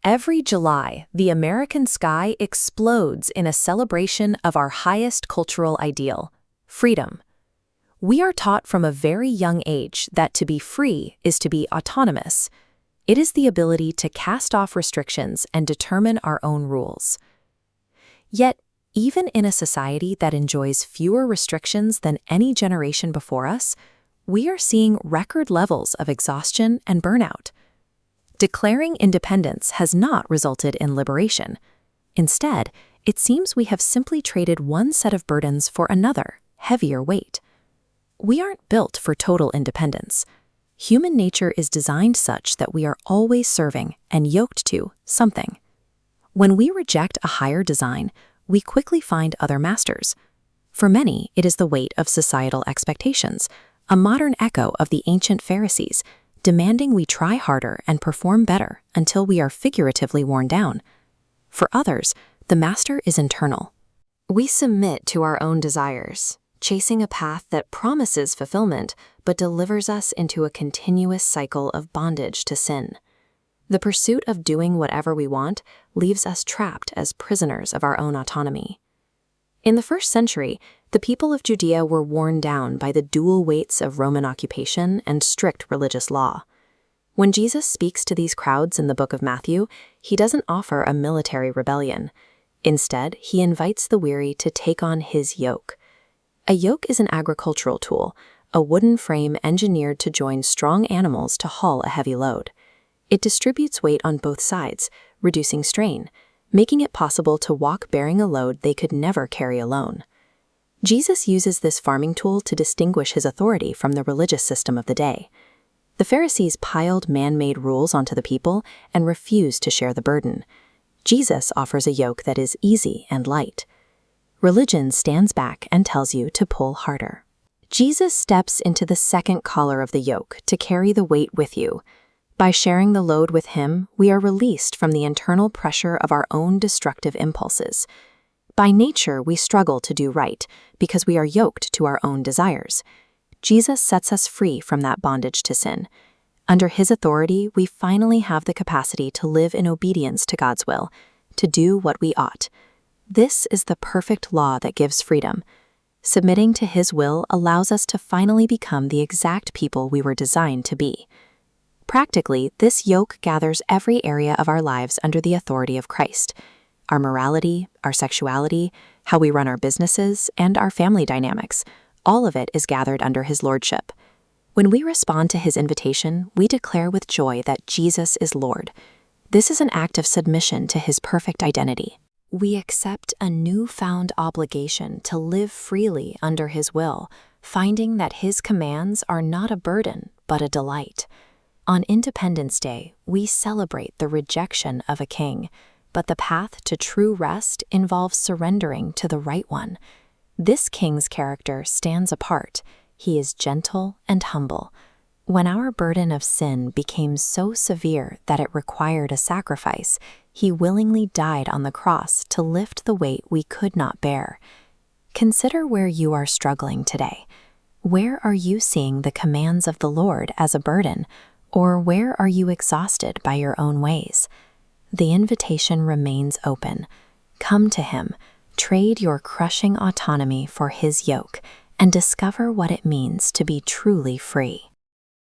Every July, the American sky explodes in a celebration of our highest cultural ideal, freedom. We are taught from a very young age that to be free is to be autonomous. It is the ability to cast off restrictions and determine our own rules. Yet, even in a society that enjoys fewer restrictions than any generation before us, we are seeing record levels of exhaustion and burnout. Declaring independence has not resulted in liberation. Instead, it seems we have simply traded one set of burdens for another, heavier weight. We aren't built for total independence. Human nature is designed such that we are always serving and yoked to something. When we reject a higher design, we quickly find other masters. For many, it is the weight of societal expectations, a modern echo of the ancient Pharisees, demanding we try harder and perform better until we are figuratively worn down. For others, the master is internal. We submit to our own desires, chasing a path that promises fulfillment but delivers us into a continuous cycle of bondage to sin. The pursuit of doing whatever we want leaves us trapped as prisoners of our own autonomy. In the first century, the people of Judea were worn down by the dual weights of Roman occupation and strict religious law. When Jesus speaks to these crowds in the book of Matthew, he doesn't offer a military rebellion. Instead, he invites the weary to take on his yoke. A yoke is an agricultural tool, a wooden frame engineered to join strong animals to haul a heavy load. It distributes weight on both sides, reducing strain, making it possible to walk bearing a load they could never carry alone. Jesus uses this farming tool to distinguish his authority from the religious system of the day. The Pharisees piled man-made rules onto the people and refused to share the burden. Jesus offers a yoke that is easy and light. Religion stands back and tells you to pull harder. Jesus steps into the second collar of the yoke to carry the weight with you. By sharing the load with him, we are released from the internal pressure of our own destructive impulses. By nature, we struggle to do right because we are yoked to our own desires. Jesus sets us free from that bondage to sin. Under his authority, we finally have the capacity to live in obedience to God's will, to do what we ought. This is the perfect law that gives freedom. Submitting to his will allows us to finally become the exact people we were designed to be. Practically, this yoke gathers every area of our lives under the authority of Christ. Our morality, our sexuality, how we run our businesses, and our family dynamics, all of it is gathered under his lordship. When we respond to his invitation, we declare with joy that Jesus is Lord. This is an act of submission to his perfect identity. We accept a newfound obligation to live freely under his will, finding that his commands are not a burden, but a delight. On Independence Day, we celebrate the rejection of a king, but the path to true rest involves surrendering to the right one. This king's character stands apart. He is gentle and humble. When our burden of sin became so severe that it required a sacrifice, he willingly died on the cross to lift the weight we could not bear. Consider where you are struggling today. Where are you seeing the commands of the Lord as a burden? Or where are you exhausted by your own ways? The invitation remains open. Come to him, trade your crushing autonomy for his yoke, and discover what it means to be truly free.